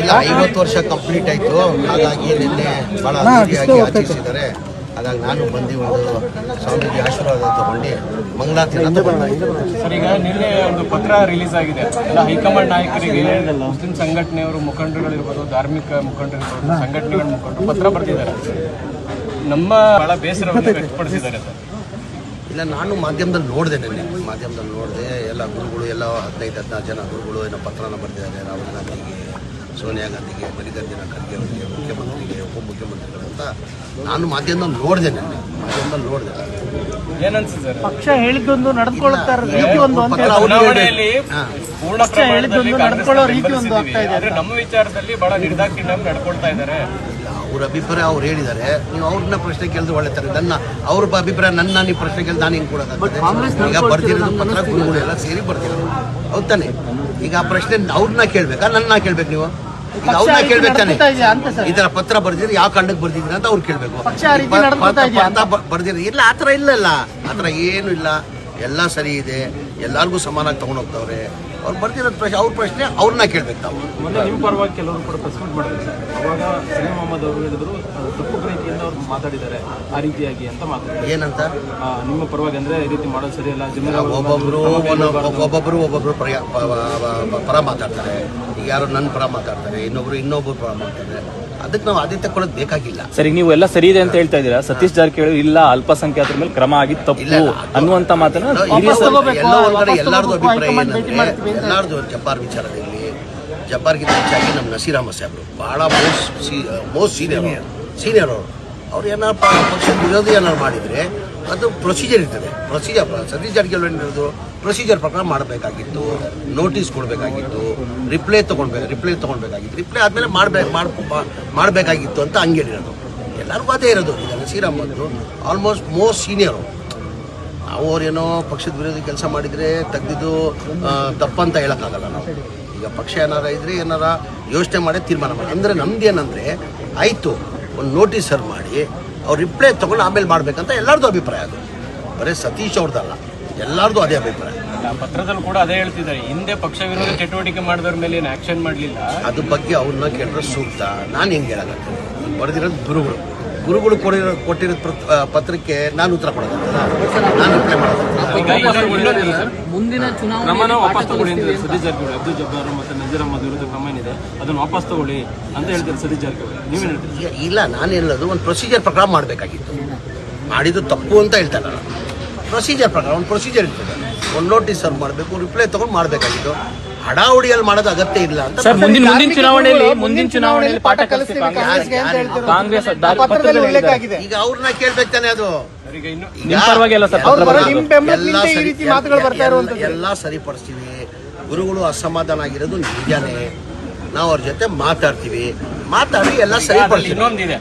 ಇಲ್ಲ 50 ವರ್ಷ ಕಂಪ್ಲೀಟ್ ಆಯ್ತು. ಹಾಗಾಗಿ ನಿನ್ನೆ ಬಹಳ ಅದ್ದೂರಿಯಾಗಿ ಆಚರಿಸಿದ್ದಾರೆ. ಹಾಗಾಗಿ ನಾನು ಬಂದು ಒಂದು ಸ್ವಾಮೀಜಿ ಆಶೀರ್ವಾದ ತಗೊಂಡು ಮಂಗಳಾರತಿ ಅಂತ ಬಂದ. ಸರ್, ಈಗ ನಿನ್ನೆ ಒಂದು ಪತ್ರ ರಿಲೀಸ್ ಆಗಿದೆ. ಎಲ್ಲ ಹೈಕಮಾಂಡ್ ನಾಯಕರಿಗೆ ಮುಸ್ಲಿಂ ಸಂಘಟನೆಯವರು ಮುಖಂಡರುಗಳಿರ್ಬೋದು, ಧಾರ್ಮಿಕ ಮುಖಂಡರಿರ್ಬೋದು, ಸಂಘಟನೆಗಳ ಮುಖಂಡರು ಪತ್ರ ಬರೆದಿದ್ದಾರೆ. ನಮ್ಮ ಬಹಳ ಬೇಸರವನ್ನು ವ್ಯಕ್ತಪಡಿಸಿದ್ದಾರೆ ಸರ್. ಇಲ್ಲ, ನಾನು ಮಾಧ್ಯಮದಲ್ಲಿ ನೋಡಿದೆ, ನಿನ್ನೆ ಮಾಧ್ಯಮದಲ್ಲಿ ನೋಡಿದೆ. ಎಲ್ಲ ಗುರುಗಳು ಎಲ್ಲ 15-16 ಜನ ಗುರುಗಳು ಏನೋ ಪತ್ರನ ಬರೆದಿದ್ದಾರೆ. ರಾಹುಲ್ ಗಾಂಧಿಗೆ, ಸೋನಿಯಾ ಗಾಂಧಿಗೆ, ಮಲ್ಲಿಕಾರ್ಜುನ ಖರ್ಗೆ ಅವರಿಗೆ, ಮುಖ್ಯಮಂತ್ರಿಗೆ, ಉಪಮುಖ್ಯಮಂತ್ರಿಗಳು ಅಂತ ನಾನು ಮಾಧ್ಯಮದಲ್ಲಿ ನೋಡಿದೆ. ನಿನ್ನೆ ಮಾಧ್ಯಮದಲ್ಲಿ ನೋಡಿದೆ. ಏನನ್ಸುತ್ತೆ ಸರ್? ಪಕ್ಷ ಹೇಳಿದ್ದೊಂದು ನಡ್ಕೊಳ್ತಾ ರೀತಿ ಒಂದು ಅಂತ ನಡ್ಕೊಳ್ಳೋ ರೀತಿ ಒಂದು ಆಗ್ತಾ ಇದೆ. ನಮ್ಮ ವಿಚಾರದಲ್ಲಿ ಬಹಳ ನಿರ್ದಾಕ್ಷಿಣ್ಯವಾಗಿ ನಡ್ಕೊಳ್ತಾ ಇದ್ದಾರೆ. ಅವ್ರ ಅಭಿಪ್ರಾಯ ಅವ್ರು ಹೇಳಿದ್ದಾರೆ. ನೀವು ಅವ್ರನ್ನ ಪ್ರಶ್ನೆ ಕೇಳಿದ್ರೆ ಒಳ್ಳೆತಾರೆ. ನನ್ನ ಅವ್ರ ಅಭಿಪ್ರಾಯ ನನ್ನ ನೀವು ಪ್ರಶ್ನೆ ಕೇಳಿದ್ರೆ ನಾನು ಹಿಂಗೆ ಕೊಡೋದಾಗ್ತದೆ. ಈಗ ಬರ್ತಿರೋದು ಪತ್ರ ಗುರುಗಳು ಎಲ್ಲ ಸೇರಿ ಬರ್ತಿರೋದು, ಹೌದ್ ತಾನೆ? ಈಗ ಆ ಪ್ರಶ್ನೆ ಅವ್ರನ್ನ ಕೇಳ್ಬೇಕಾ ನನ್ನ ಕೇಳ್ಬೇಕು? ನೀವು ಈಗ ಅವ್ರನ್ನ ಕೇಳ್ಬೇಕಾನೆ. ಈ ತರ ಪತ್ರ ಬರ್ದಿದ್ರೆ ಯಾವ ಕಾರಣಕ್ಕೆ ಬರ್ದಿದ್ದೀರ ಅಂತ ಅವ್ರು ಕೇಳ್ಬೇಕು. ಬರ್ದಿರಿ ಇಲ್ಲ, ಆತರ ಇಲ್ಲ, ಆತರ ಏನು ಇಲ್ಲ, ಎಲ್ಲ ಸರಿ ಇದೆ. ಎಲ್ಲಾರ್ಗು ಸಮಾನಾಗಿ ತಗೊಂಡು ಹೋಗ್ತಾವ್ರೆ. ಅವ್ರು ಬರ್ದಿರೋದು ಪ್ರಶ್ನೆ, ಅವ್ರ ಪ್ರಶ್ನೆ ಅವ್ರನ್ನ ಕೇಳ್ಬೇಕು ತಾವು. ಮೊನ್ನೆ ನಿಮ್ಮ ಪರವಾಗಿ ಕೆಲವರು ಕೂಡ ಪ್ರೆಸ್ ಮೀಟ್ ಮಾಡಿದ್ರು ಸರ್. ಅವಾಗ ಸಲೀಂ ಅಹಮದ್ ಅವರು ಹೇಳಿದ್ರು ತಪ್ಪು ರೀತಿಯಿಂದ ಅವ್ರು ಮಾತಾಡಿದ್ದಾರೆ ಆ ರೀತಿಯಾಗಿ ಅಂತ ಮಾತಾಡಿದ್ರು. ಏನಂತ? ನಿಮ್ಮ ಪರವಾಗಿ ಅಂದ್ರೆ ಈ ರೀತಿ ಮಾಡೋದು ಸರಿಯಲ್ಲ. ಒಬ್ಬೊಬ್ರು ಪರ ಮಾತಾಡ್ತಾರೆ. ಈಗ ಯಾರು ನನ್ನ ಪರ ಮಾತಾಡ್ತಾರೆ, ಇನ್ನೊಬ್ರು ಪರ ಮಾತಾಡ್ತಾರೆ. ಅದಕ್ಕೆ ನಾವು ಆದ್ಯತೆ ಕೊಡೋದು ಬೇಕಾಗಿಲ್ಲ. ಸರಿ, ನೀವು ಎಲ್ಲ ಸರಿ ಇದೆ ಅಂತ ಹೇಳ್ತಾ ಇದ್ದೀರಾ. ಸತೀಶ್ ಜಾರಕಿಹೊಳಿ ಇಲ್ಲ ಅಲ್ಪಸಂಖ್ಯಾತರ ಮೇಲೆ ಕ್ರಮ ಆಗಿದ್ದು ತಪ್ಪು ಅನ್ನುವಂತ ಮಾತನ್ನ ಎಲ್ಲೋ ಒಂದ್ ಕಡೆ ಎಲ್ಲಾರ್ದು ಅಭಿಪ್ರಾಯ ಏನಂದ್ರೆ, ಎಲ್ಲಾರ್ದು ಜಬ್ಬಾರ್ ವಿಚಾರದಲ್ಲಿ ಜಬ್ಬಾರ್ಗಿಂತ ಹೆಚ್ಚಾಗಿ ನಮ್ಮ ನಸೀರ್ ಅಹಮದ್ ಸಾಹೇಬ್ರು ಬಹಳ ಮೋಸ್ಟ್ ಸೀನಿಯರ್ ಅವ್ರು ಏನಾರು ಪಕ್ಷದ ವಿರೋಧಿ ಏನಾರು ಮಾಡಿದ್ರೆ ಅದು ಪ್ರೊಸೀಜರ್ ಇರ್ತದೆ. ಸತೀಶ್ ಜಾರಕಿಹೊಳಿ ಏನಿರೋದು ಪ್ರೊಸೀಜರ್ ಪ್ರಕಾರ ಮಾಡಬೇಕಾಗಿತ್ತು, ನೋಟಿಸ್ ಕೊಡಬೇಕಾಗಿತ್ತು, ರಿಪ್ಲೈ ತೊಗೊಳ್ಬೇಕಾಗಿತ್ತು. ರಿಪ್ಲೈ ಆದಮೇಲೆ ಮಾಡಬೇಕಾಗಿತ್ತು ಅಂತ ಹಂಗೆ ಹೇಳಿರೋದು. ಎಲ್ಲರಿಗೂ ಅದೇ ಇರೋದು. ಈಗ Naseer Ahmed almost most senior. ಅವ್ರೇನೋ ಪಕ್ಷದ ವಿರೋಧಿ ಕೆಲಸ ಮಾಡಿದರೆ ತೆಗೆದಿದ್ದು ತಪ್ಪಂತ ಹೇಳೋಕ್ಕಾಗಲ್ಲ ನಾವು. ಈಗ ಪಕ್ಷ ಏನಾರ ಯೋಚನೆ ಮಾಡಿ ತೀರ್ಮಾನ ಮಾಡಿ. ಅಂದರೆ ನಮ್ದು ಏನಂದರೆ, ಆಯಿತು ಒಂದು ನೋಟಿಸ್ ಸರ್ವ್ ಮಾಡಿ ಅವ್ರು ರಿಪ್ಲೈ ತೊಗೊಂಡು ಆಮೇಲೆ ಮಾಡಬೇಕಂತ ಎಲ್ಲರದು ಅಭಿಪ್ರಾಯ. ಅದು ಬರೀ ಸತೀಶ್ ಅವ್ರದ್ದಲ್ಲ, ಎಲ್ಲರದು ಅದೇ ಅಭಿಪ್ರಾಯ. ಪತ್ರದಲ್ಲಿ ಕೂಡ ಅದೇ ಹೇಳ್ತಿದ್ದಾರೆ. ಹಿಂದೆ ಪಕ್ಷ ವಿರೋಧಿ ಚಟುವಟಿಕೆ ಮಾಡಿದವ್ರ ಮೇಲೆ ಏನು ಆಕ್ಷನ್ ಮಾಡಲಿಲ್ಲ. ಅದ್ರ ಬಗ್ಗೆ ಅವ್ರನ್ನ ಕೇಳಿದ್ರೆ ಸೂಕ್ತ. ನಾನು ಹೆಂಗೆ ಹೇಳೋದು? ಬರೆದಿರೋದು ಗುರುಗಳು ಕೊಟ್ಟಿರೋ ಪತ್ರಕ್ಕೆ ನಾನು ಉತ್ತರ ಕೊಡೋದಿಲ್ಲ, ನಾನು ರಿಪ್ಲೈ ಮಾಡೋದು. ಮುಂದಿನ ಕ್ರಮನ ವಾಪಸ್ ತಗೊಳ್ಳಿ ಅಂತ ಸತೀಶ್ ಜಾರಕಿಹೊಳಿ, ಅಬ್ದುಲ್ ಜಬ್ಬಾರ್ ಮತ್ತು ನಜೀರ್ ಅಹಮದ್ ವಿರುದ್ಧ ಕ್ರಮ ಏನಿದೆ ಅದನ್ನು ವಾಪಸ್ ತಗೊಳ್ಳಿ ಅಂತ ಹೇಳ್ತಾರೆ ಸತೀಶ್ ಜಾರಕಿಹೊಳಿ. ನೀವೇನು ಹೇಳ್ತೀರಿ? ಇಲ್ಲ, ನಾನು ಹೇಳೋದು ಒಂದು ಪ್ರೊಸೀಜರ್ ಪ್ರಕಾರ ಮಾಡಬೇಕಾಗಿತ್ತು. ಮಾಡಿದ್ದು ತಪ್ಪು ಅಂತ ಹೇಳ್ತಾರಲ್ಲ, ಪ್ರೊಸೀಜರ್ ಪ್ರಕಾರ ಒಂದು ಪ್ರೊಸೀಜರ್ ಇರ್ತದೆ. ಒಂದು ನೋಟಿಸ್ ಸರ್ವ್ ಮಾಡಬೇಕು, ರಿಪ್ಲೈ ತೊಗೊಂಡು ಮಾಡಬೇಕಾಗಿತ್ತು. ಹಡಾವಡಿಯಲ್ಲಿ ಮಾಡೋದು ಅಗತ್ಯ ಇಲ್ಲ ಅಂತ. ಮುಂದಿನ ಚುನಾವಣೆಯಲ್ಲಿ ಪಾಠ ಕಲಿಸ್ತೀವಿ ಕಾಂಗ್ರೆಸ್ ಈಗ ಅವ್ರನ್ನ ಕೇಳ್ಬೇಕು ತಾನೆ. ಅದು ಎಲ್ಲ ಸರಿಪಡಿಸ್ತೀವಿ. ಗುರುಗಳು ಅಸಮಾಧಾನ ಆಗಿರೋದು ನಿಜಾನೇ. ನಾವು ಅವ್ರ ಜೊತೆ ಮಾತಾಡ್ತೀವಿ, ಮಾತಾಡಿ ಎಲ್ಲ ಸರಿಪಡಿಸ್ತೀವಿ. ಇನ್ನೊಂದಿದೆ,